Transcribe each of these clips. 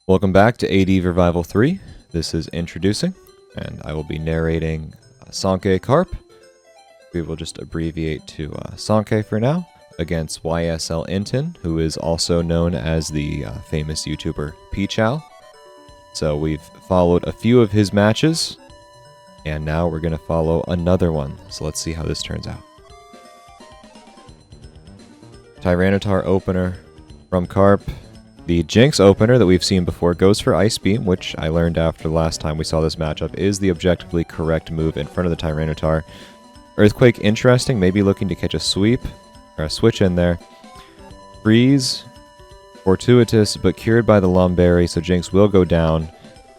Welcome back to ADV Revival 3. This is Introducing, and I will be narrating SANKE CARP. We will just abbreviate to SANKE for now, against YSL Inton, who is also known as the famous YouTuber pChal. So we've followed a few of his matches, and now we're going to follow another one. So let's see how this turns out. Tyranitar opener from CARP. The Jinx opener that we've seen before goes for Ice Beam, which I learned after the last time we saw this matchup is the objectively correct move in front of the Tyranitar. Earthquake, interesting, maybe looking to catch a sweep, or a switch in there. Freeze, fortuitous, but cured by the Lumberry, so Jinx will go down.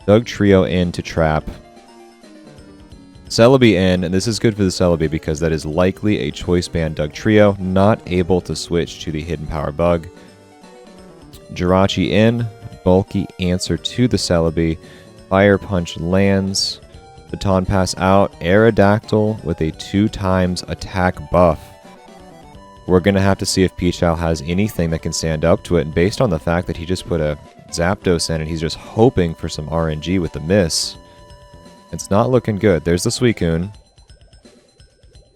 Dugtrio in to trap. Celebi in, and this is good for the Celebi because that is likely a Choice Band Dugtrio, not able to switch to the Hidden Power Bug. Jirachi in, bulky answer to the Celebi. Fire Punch lands. Baton Pass out. Aerodactyl with a 2x attack buff. We're going to have to see if pChal has anything that can stand up to it, and based on the fact that he just put a Zapdos in and he's just hoping for some RNG with the miss, it's not looking good. There's the Suicune.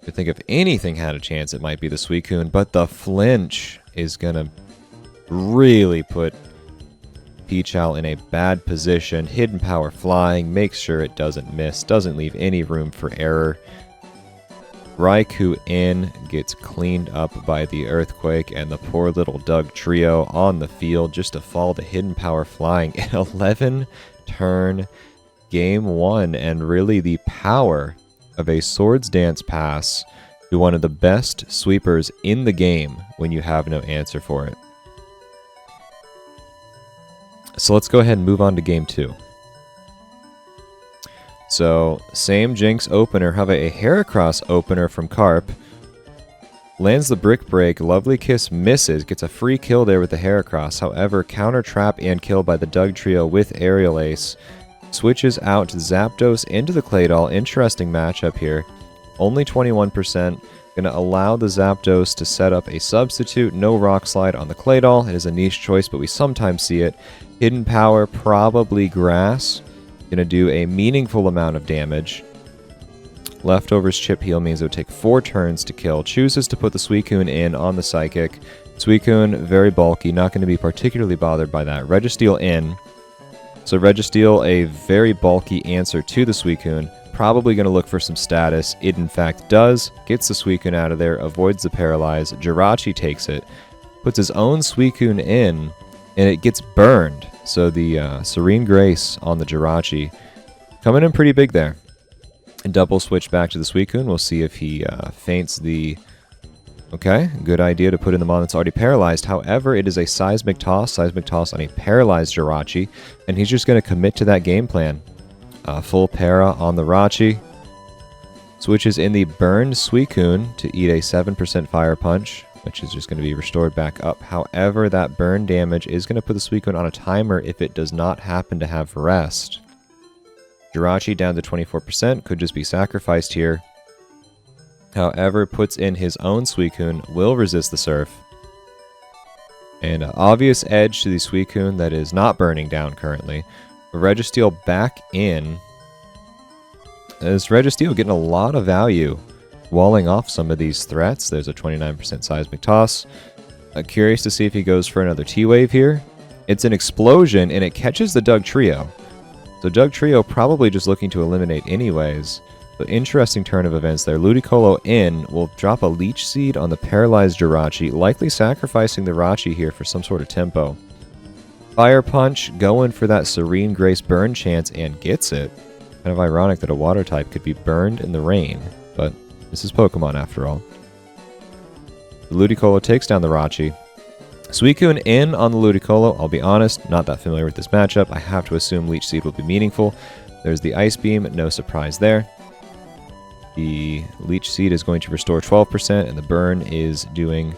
I think if anything had a chance, it might be the Suicune, but the flinch is going to really put pChal in a bad position. Hidden Power flying, makes sure it doesn't miss, doesn't leave any room for error. Raikou in, gets cleaned up by the Earthquake, and the poor little Dugtrio on the field just to fall to Hidden Power flying in 11 turn game 1, and really the power of a Swords Dance pass to one of the best sweepers in the game when you have no answer for it. So let's go ahead and move on to game 2. So, same Jinx opener, however, a Heracross opener from CARP. Lands the Brick Break, Lovely Kiss misses, gets a free kill there with the Heracross. However, counter trap and kill by the Dugtrio with Aerial Ace. Switches out to Zapdos into the Claydol. Interesting matchup here. Only 21%. Going to allow the Zapdos to set up a substitute. No Rock Slide on the Claydol. It is a niche choice, but we sometimes see it. Hidden Power, probably Grass. Going to do a meaningful amount of damage. Leftovers Chip Heal means it would take 4 turns to kill. Chooses to put the Suicune in on the Psychic. Suicune, very bulky, not going to be particularly bothered by that. Registeel in. So Registeel, a very bulky answer to the Suicune. Probably going to look for some status. It in fact does. Gets the Suicune out of there. Avoids the Paralyze. Jirachi takes it. Puts his own Suicune in. And it gets burned. So the Serene Grace on the Jirachi. Coming in pretty big there. And double switch back to the Suicune. We'll see if he feints the... Okay, good idea to put in the mon that's already paralyzed. However, it is a Seismic Toss on a paralyzed Jirachi. And he's just going to commit to that game plan. Full para on the Rachi. Switches in the burned Suicune to eat a 7% Fire Punch, which is just going to be restored back up. However, that burn damage is going to put the Suicune on a timer if it does not happen to have rest. Jirachi down to 24%, could just be sacrificed here. However, puts in his own Suicune, will resist the Surf. And obvious edge to the Suicune that is not burning down currently. Registeel back in. As Registeel getting a lot of value walling off some of these threats. There's a 29% Seismic Toss. Curious to see if he goes for another T-Wave here. It's an explosion and it catches the Dugtrio. So Dugtrio probably just looking to eliminate anyways. So interesting turn of events there. Ludicolo in will drop a Leech Seed on the paralyzed Jirachi, likely sacrificing the Rachi here for some sort of tempo. Fire Punch, going for that Serene Grace burn chance, and gets it. Kind of ironic that a water type could be burned in the rain, but this is Pokemon after all. The Ludicolo takes down the Rachi. Suicune in on the Ludicolo. I'll be honest, not that familiar with this matchup. I have to assume Leech Seed will be meaningful. There's the Ice Beam, no surprise there. The Leech Seed is going to restore 12%, and the burn is doing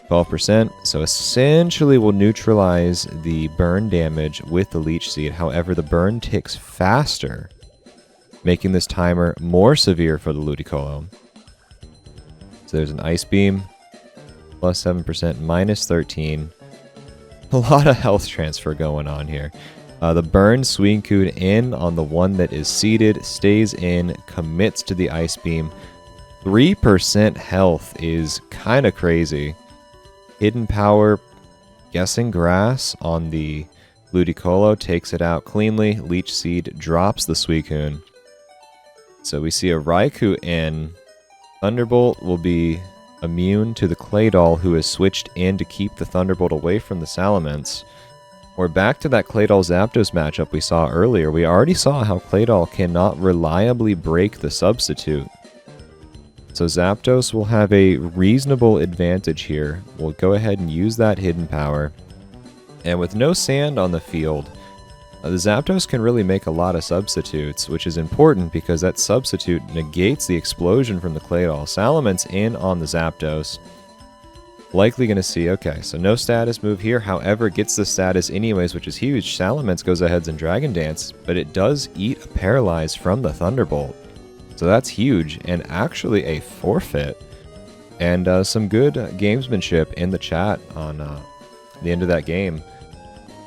12%, so essentially we'll neutralize the burn damage with the Leech Seed. However, the burn ticks faster, making this timer more severe for the Ludicolo. So there's an Ice Beam, plus 7%, minus 13. A lot of health transfer going on here. The burn Suicune in on the one that is seated, stays in, commits to the Ice Beam. 3% health is kind of crazy. Hidden Power, guessing Grass on the Ludicolo, takes it out cleanly. Leech Seed drops the Suicune. So we see a Raikou in. Thunderbolt will be immune to the Claydol, who has switched in to keep the Thunderbolt away from the Salamence. We're back to that Claydol-Zapdos matchup we saw earlier. We already saw how Claydol cannot reliably break the substitute. So Zapdos will have a reasonable advantage here. We'll go ahead and use that Hidden Power. And with no sand on the field, the Zapdos can really make a lot of substitutes, which is important because that substitute negates the explosion from the Claydol. Salamence in on the Zapdos. Likely going to see, okay, so no status move here, however, gets the status anyways, which is huge. Salamence goes ahead and Dragon Dance, but it does eat a Paralyze from the Thunderbolt. So that's huge, and actually a forfeit. And some good gamesmanship in the chat on the end of that game.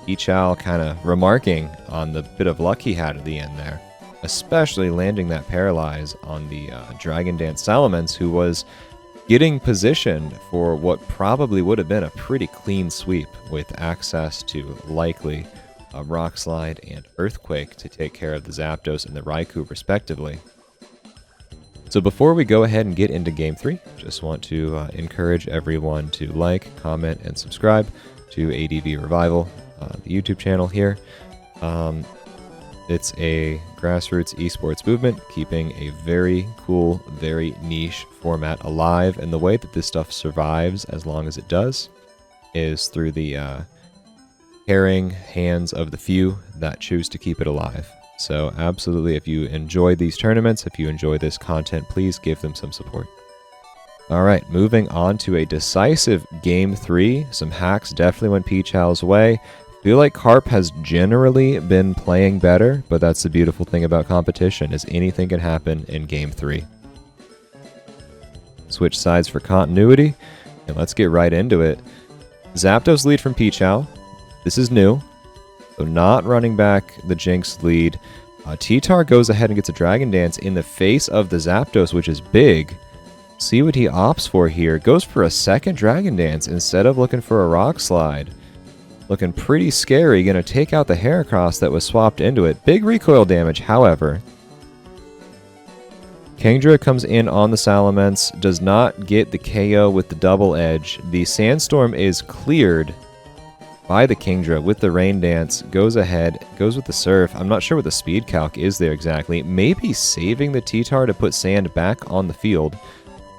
pChal kind of remarking on the bit of luck he had at the end there. Especially landing that Paralyze on the Dragon Dance Salamence, who was getting positioned for what probably would have been a pretty clean sweep with access to likely a Rock Slide and Earthquake to take care of the Zapdos and the Raikou respectively. So before we go ahead and get into Game 3, just want to encourage everyone to like, comment, and subscribe to ADV Revival, the YouTube channel here. It's a grassroots esports movement, keeping a very cool, very niche format alive, and the way that this stuff survives as long as it does is through the caring hands of the few that choose to keep it alive. So absolutely, if you enjoy these tournaments, if you enjoy this content, please give them some support. Alright, moving on to a decisive Game 3. Some hacks definitely went pChal's way. I feel like CARP has generally been playing better, but that's the beautiful thing about competition, is anything can happen in Game 3. Switch sides for continuity, and let's get right into it. Zapdos lead from pChal. This is new. So not running back the Jinx lead. T-Tar goes ahead and gets a Dragon Dance in the face of the Zapdos, which is big. See what he opts for here. Goes for a second Dragon Dance instead of looking for a Rock Slide. Looking pretty scary. Going to take out the Heracross that was swapped into it. Big recoil damage, however. Kingdra comes in on the Salamence. Does not get the KO with the double edge. The Sandstorm is cleared by the Kingdra with the Rain Dance. Goes ahead, goes with the Surf. I'm not sure what the speed calc is there exactly. Maybe saving the T-Tar to put Sand back on the field.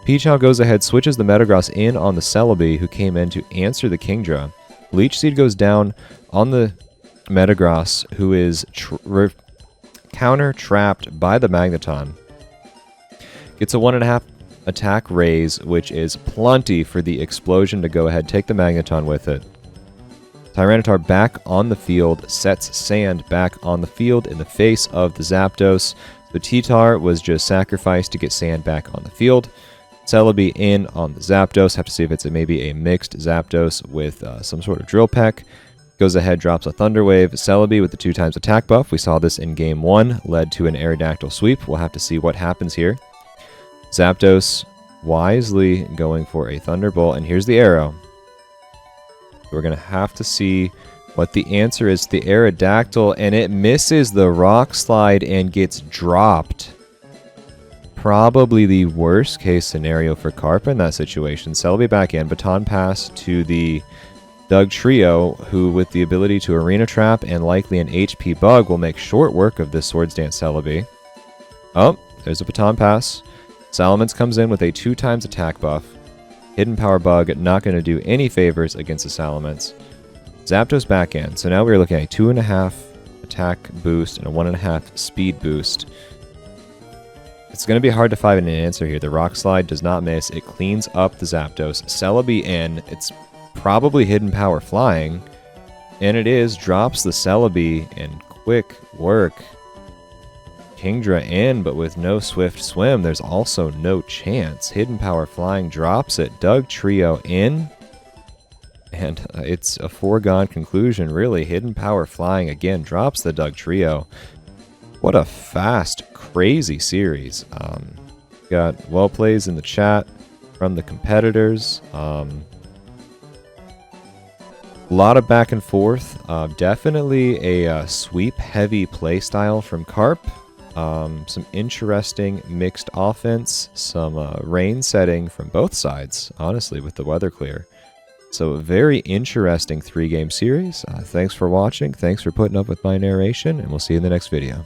pChal goes ahead, switches the Metagross in on the Celebi, who came in to answer the Kingdra. Leech Seed goes down on the Metagross, who is counter-trapped by the Magneton. Gets a 1.5 attack raise, which is plenty for the Explosion to go ahead, take the Magneton with it. Tyranitar back on the field, sets Sand back on the field in the face of the Zapdos. The T-Tar was just sacrificed to get Sand back on the field. Celebi in on the Zapdos. Have to see if it's maybe a mixed Zapdos with some sort of Drill Peck. Goes ahead, drops a Thunder Wave. Celebi with the 2x attack buff. We saw this in Game 1. Led to an Aerodactyl sweep. We'll have to see what happens here. Zapdos wisely going for a Thunderbolt. And here's the arrow. We're going to have to see what the answer is to the Aerodactyl. And it misses the Rock Slide and gets dropped. Probably the worst case scenario for CARP in that situation. Celebi back in. Baton Pass to the Doug Trio, who with the ability to Arena Trap and likely an HP Bug will make short work of this Swords Dance Celebi. Oh, there's a Baton Pass. Salamence comes in with a 2x attack buff. Hidden Power Bug not going to do any favors against the Salamence. Zapdos back in. So now we're looking at a 2.5 attack boost and a 1.5 speed boost. It's going to be hard to find an answer here. The Rock Slide does not miss. It cleans up the Zapdos. Celebi in. It's probably Hidden Power flying. And it is. Drops the Celebi and quick work. Kingdra in, but with no Swift Swim, there's also no chance. Hidden Power flying drops it. Doug Trio in. and it's a foregone conclusion, really. Hidden Power Flying again drops the Dugtrio. What a fast, crazy series. Got well plays in the chat from the competitors. A lot of back and forth. Definitely a sweep-heavy playstyle from CARP. Some interesting mixed offense. Some rain setting from both sides, honestly, with the weather clear. So a very interesting 3-game series. Thanks for watching. Thanks for putting up with my narration, and we'll see you in the next video.